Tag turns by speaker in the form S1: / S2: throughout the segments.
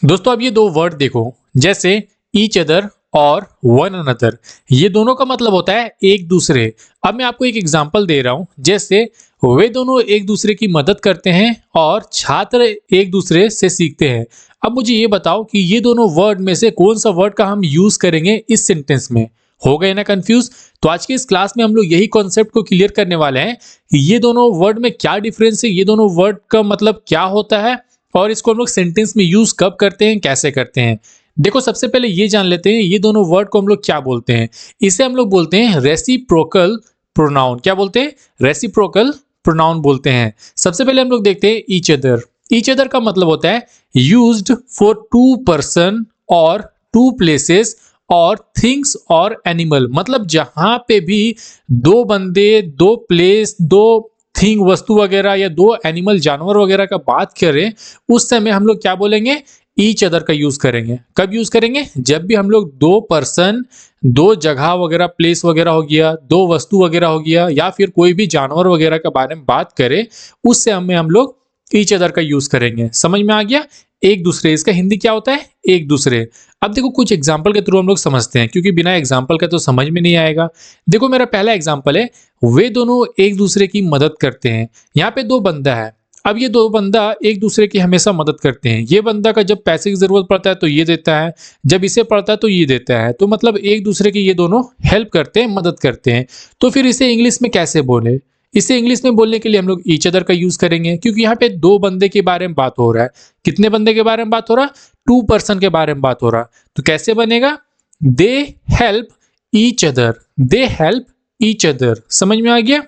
S1: दोस्तों अब ये दो वर्ड देखो, जैसे ईच अदर और वन अनदर, ये दोनों का मतलब होता है एक दूसरे। अब मैं आपको एक एग्जांपल दे रहा हूं, जैसे वे दोनों एक दूसरे की मदद करते हैं और छात्र एक दूसरे से सीखते हैं। अब मुझे ये बताओ कि ये दोनों वर्ड में से कौन सा वर्ड का हम यूज करेंगे इस सेंटेंस में। हो गए ना कंफ्यूज? तो आज के इस क्लास में हम लोग यही कॉन्सेप्ट को क्लियर करने वाले हैं कि ये दोनों वर्ड में क्या डिफरेंस है, ये दोनों वर्ड का मतलब क्या होता है और इसको हम लोग सेंटेंस में यूज कब करते हैं, कैसे करते हैं। देखो सबसे पहले ये जान लेते हैं ये दोनों वर्ड को हम लोग क्या बोलते हैं। इसे हम लोग बोलते हैं रेसिप्रोकल प्रोनाउन। क्या बोलते हैं? रेसिप्रोकल प्रोनाउन बोलते हैं। सबसे पहले हम लोग देखते हैं ईच अदर। ईच अदर का मतलब होता है यूज्ड फॉर टू पर्सन और टू प्लेसेस और थिंग्स और एनिमल। मतलब जहां पे भी दो बंदे, दो प्लेस, दो थिंग वस्तु वगैरह या दो एनिमल जानवर वगैरह का बात करें, उस समय हम लोग क्या बोलेंगे? ईच अदर का यूज करेंगे। कब यूज करेंगे? जब भी हम लोग दो पर्सन, दो जगह वगैरह, प्लेस वगैरह हो गया, दो वस्तु वगैरह हो गया, या फिर कोई भी जानवर वगैरह के बारे में बात करें, उससे हमें हम लोग ईच अदर का यूज करेंगे। समझ में आ गया? एक दूसरे, इसका हिंदी क्या होता है? एक दूसरे। अब देखो कुछ एग्जाम्पल के थ्रू हम लोग समझते हैं, क्योंकि बिना एग्जाम्पल का तो समझ में नहीं आएगा। देखो मेरा पहला एग्जाम्पल है, वे दोनों एक दूसरे की मदद करते हैं। यहाँ पे दो बंदा है। अब ये दो बंदा एक दूसरे की हमेशा मदद करते हैं। ये बंदा का जब पैसे की जरूरत पड़ता है तो ये देता है, जब इसे पड़ता है तो ये देता है। तो मतलब एक दूसरे की ये दोनों हेल्प करते हैं, मदद करते हैं। तो फिर इसे इंग्लिश में कैसे बोले? इसे इंग्लिश में बोलने के लिए हम लोग ईच अदर का यूज करेंगे, क्योंकि यहाँ पे दो बंदे के बारे में बात हो रहा है। कितने बंदे के बारे में बात हो रहा है? टू पर्सन के बारे में बात हो रहा है। तो कैसे बनेगा? They help each other. They help each other. समझ में आ गया?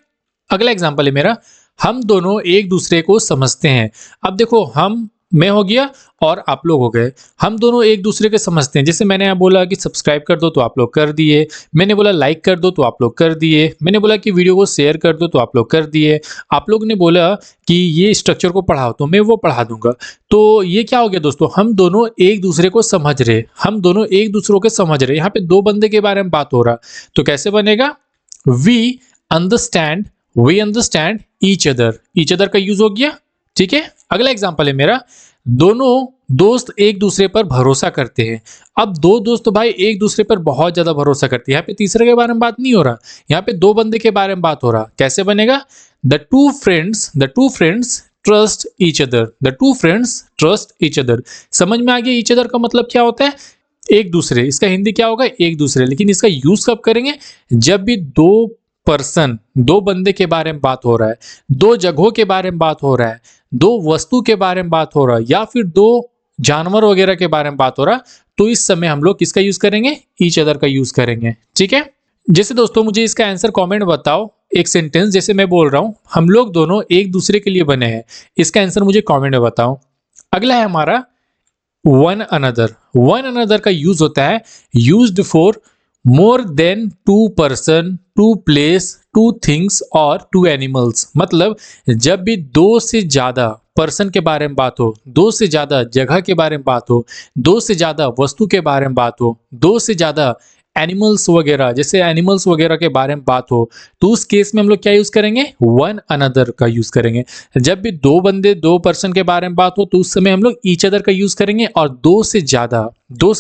S1: अगला एग्जांपल है मेरा, हम दोनों एक दूसरे को समझते हैं। अब देखो, हम मैं हो गया और आप लोग हो गए। हम दोनों एक दूसरे को समझते हैं। जैसे मैंने यहाँ बोला कि सब्सक्राइब कर दो तो आप लोग कर दिए, मैंने बोला लाइक कर दो तो आप लोग कर दिए, मैंने बोला कि वीडियो को शेयर कर दो तो आप लोग कर दिए, आप लोग ने बोला कि ये स्ट्रक्चर को पढ़ाओ तो मैं वो पढ़ा दूंगा। तो ये क्या हो गया दोस्तों? हम दोनों एक दूसरे को समझ रहे, हम दोनों एक दूसरों को समझ रहे। यहाँ पे दो बंदे के बारे में बात हो रहा, तो कैसे बनेगा? We understand, we understand each other. Each other का यूज हो गया। ठीक है, अगला एग्जांपल है मेरा, दोनों दोस्त एक दूसरे पर भरोसा करते हैं। अब दो दोस्त भाई एक दूसरे पर बहुत ज्यादा भरोसा करते हैं। यहाँ पे तीसरे के बारे में बात नहीं हो रहा, यहाँ पे दो बंदे के बारे में बात हो रहा। कैसे बनेगा? The two friends trust each other. The two friends trust each other. समझ में आ गया ईच अदर का मतलब क्या होता है? एक दूसरे। इसका हिंदी क्या होगा? एक दूसरे। लेकिन इसका यूज कब करेंगे? जब भी दो पर्सन, दो बंदे के बारे में बात हो रहा है, दो जगहों के बारे में बात हो रहा है, दो वस्तु के बारे में बात हो रहा है, या फिर दो जानवर वगैरह के बारे में बात हो रहा, तो इस समय हम लोग किसका यूज करेंगे? ईच अदर का यूज करेंगे। ठीक है, जैसे दोस्तों मुझे इसका आंसर कमेंट बताओ। एक सेंटेंस जैसे मैं बोल रहा हूं, हम लोग दोनों एक दूसरे के लिए बने हैं, इसका आंसर मुझे कमेंट में बताओ। अगला है हमारा वन अनदर। वन अनदर का यूज होता है used for more than two person, two place, two things और टू एनिमल्स। मतलब जब भी दो से ज्यादा पर्सन के बारे में बात हो, दो से ज्यादा जगह के बारे में बात हो, दो से ज्यादा वस्तु के बारे में बात हो, दो से ज्यादा एनिमल्स वगैरह, जैसे एनिमल्स वगैरह के बारे में बात हो, तो उस केस में हम लोग क्या यूज करेंगे? वन अनदर का यूज करेंगे। जब भी दो बंदे, दो पर्सन के बारे में बात हो, तो उस समय हम लोग ईच अदर का यूज करेंगे। और दो से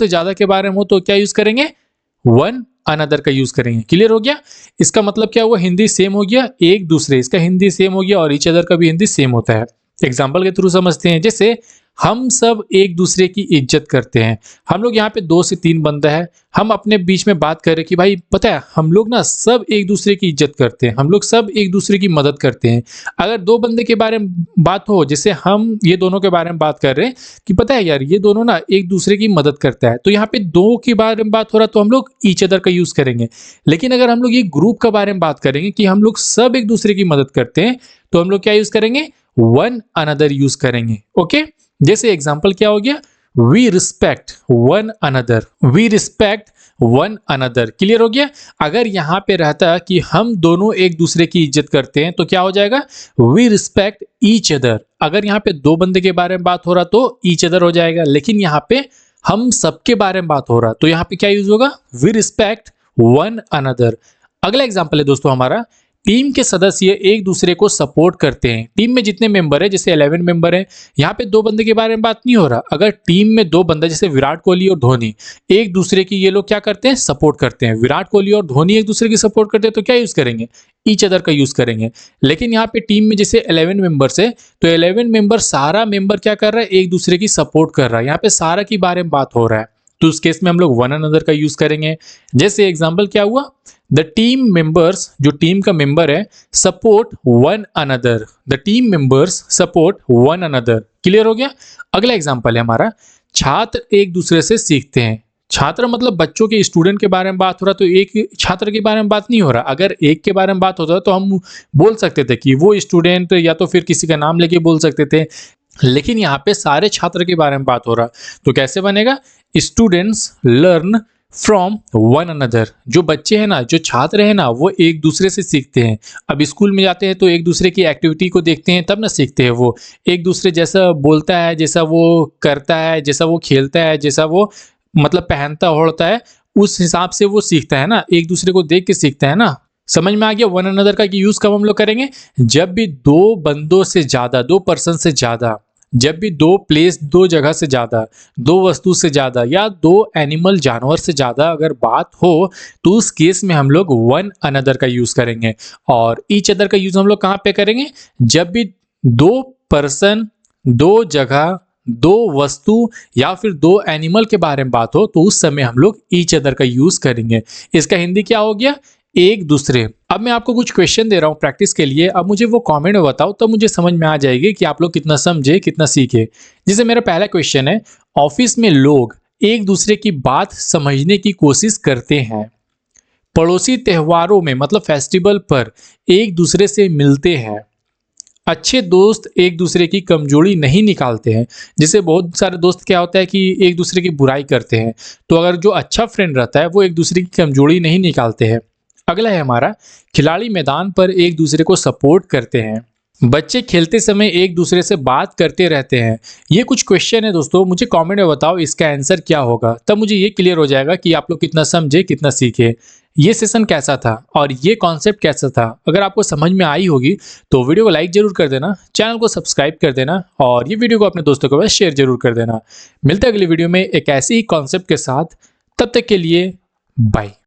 S1: ज्यादा के बारे में हो तो क्या यूज करेंगे? वन अनदर का यूज करेंगे। क्लियर हो गया? इसका मतलब क्या हुआ? हिंदी सेम हो गया, एक दूसरे। इसका हिंदी सेम हो गया और ईच अदर का भी हिंदी सेम होता है। एग्जाम्पल के थ्रू समझते हैं, जैसे हम सब एक दूसरे की इज्जत करते हैं। हम लोग यहाँ पे दो से तीन बंदा है, हम अपने बीच में बात कर रहे कि भाई पता है हम लोग ना सब एक दूसरे की इज्जत करते हैं, हम लोग सब एक दूसरे की मदद करते हैं। अगर दो बंदे के बारे में बात हो, जैसे हम ये दोनों के बारे में बात कर रहे हैं कि पता है यार ये दोनों ना एक दूसरे की मदद करता है, तो यहाँ पे दो के बारे में बात हो रहा है तो हम लोग ईच अदर का यूज करेंगे। लेकिन अगर हम लोग ये ग्रुप के बारे में बात करेंगे कि हम लोग सब एक दूसरे की मदद करते हैं, तो हम लोग क्या यूज करेंगे? वन अनदर यूज करेंगे। ओके, जैसे एग्जाम्पल क्या हो गया? We respect one another. We respect one another. Clear हो गया? अगर यहाँ पे रहता कि हम दोनों एक दूसरे की इज्जत करते हैं तो क्या हो जाएगा? We respect each other. अगर यहाँ पे दो बंदे के बारे में बात हो रहा तो ईच अदर हो जाएगा। लेकिन यहाँ पे हम सबके बारे में बात हो रहा तो यहाँ पे क्या यूज होगा? We respect one another. अगला एग्जाम्पल है दोस्तों हमारा, टीम के सदस्य एक दूसरे को सपोर्ट करते हैं। टीम में जितने मेंबर है, जैसे 11 मेंबर हैं, यहाँ पे दो बंदे के बारे में बात नहीं हो रहा। अगर टीम में दो बंदे जैसे विराट कोहली और धोनी, एक दूसरे की ये लोग क्या करते हैं, सपोर्ट करते हैं। विराट कोहली और धोनी एक दूसरे की सपोर्ट करते हैं तो क्या यूज करेंगे, ईच अदर का यूज करेंगे। लेकिन यहाँ पे टीम में जैसे 11 मेंबर्स है तो 11 मेंबर, सारा मेंबर क्या कर रहा है, एक दूसरे की सपोर्ट कर रहा है। यहाँ पे सारा के बारे में बात हो रहा है तो उस केस में हम लोग वन अनदर का यूज करेंगे। जैसे एग्जांपल क्या हुआ, द टीम मेंबर्स, जो टीम का मेंबर है, support one another. The team members support one another. Clear हो गया। अगला एग्जांपल है हमारा, छात्र एक दूसरे से सीखते हैं। छात्र मतलब बच्चों के, स्टूडेंट के बारे में बात हो रहा, तो एक छात्र के बारे में बात नहीं हो रहा। अगर एक के बारे में बात होता तो हम बोल सकते थे कि वो स्टूडेंट, या तो फिर किसी का नाम लेके बोल सकते थे। लेकिन यहाँ पे सारे छात्र के बारे में बात हो रहा, तो कैसे बनेगा, students learn from one another. जो बच्चे हैं ना, जो छात्र हैं ना, वो एक दूसरे से सीखते हैं। अब स्कूल में जाते हैं तो एक दूसरे की एक्टिविटी को देखते हैं तब ना सीखते हैं। वो एक दूसरे जैसा बोलता है, जैसा वो करता है, जैसा वो खेलता है, जैसा वो मतलब पहनता ओढ़ता है, उस हिसाब से वो सीखता है ना, एक दूसरे को देख के सीखता है ना। समझ में आ गया। वन अनदर का यूज कब हम लोग करेंगे, जब भी दो बंदों से ज्यादा, दो पर्सन से ज्यादा, जब भी दो प्लेस, दो जगह से ज्यादा, दो वस्तु से ज्यादा, या दो एनिमल, जानवर से ज्यादा अगर बात हो तो उस केस में हम लोग वन अनदर का यूज करेंगे। और ईच अदर का यूज हम लोग कहाँ पे करेंगे, जब भी दो पर्सन, दो जगह, दो वस्तु या फिर दो एनिमल के बारे में बात हो तो उस समय हम लोग ईच अदर का यूज करेंगे। इसका हिंदी क्या हो गया, एक दूसरे। अब मैं आपको कुछ क्वेश्चन दे रहा हूं प्रैक्टिस के लिए, अब मुझे वो कमेंट में बताओ तो मुझे समझ में आ जाएगी कि आप लोग कितना समझे, कितना सीखे। जैसे मेरा पहला क्वेश्चन है, ऑफिस में लोग एक दूसरे की बात समझने की कोशिश करते हैं। पड़ोसी त्योहारों में मतलब फेस्टिवल पर एक दूसरे से मिलते हैं। अच्छे दोस्त एक दूसरे की कमजोरी नहीं निकालते हैं। जैसे बहुत सारे दोस्त क्या होता है कि एक दूसरे की बुराई करते हैं, तो अगर जो अच्छा फ्रेंड रहता है वो एक दूसरे की कमजोरी नहीं निकालते हैं। अगला है हमारा, खिलाड़ी मैदान पर एक दूसरे को सपोर्ट करते हैं। बच्चे खेलते समय एक दूसरे से बात करते रहते हैं। ये कुछ क्वेश्चन है दोस्तों, मुझे कमेंट में बताओ इसका आंसर क्या होगा, तब मुझे ये क्लियर हो जाएगा कि आप लोग कितना समझे, कितना सीखे, ये सेशन कैसा था और ये कॉन्सेप्ट कैसा था। अगर आपको समझ में आई होगी तो वीडियो को लाइक जरूर कर देना, चैनल को सब्सक्राइब कर देना और ये वीडियो को अपने दोस्तों के पास शेयर जरूर कर देना। मिलते हैं अगली वीडियो में एक ऐसे ही कॉन्सेप्ट के साथ, तब तक के लिए बाय।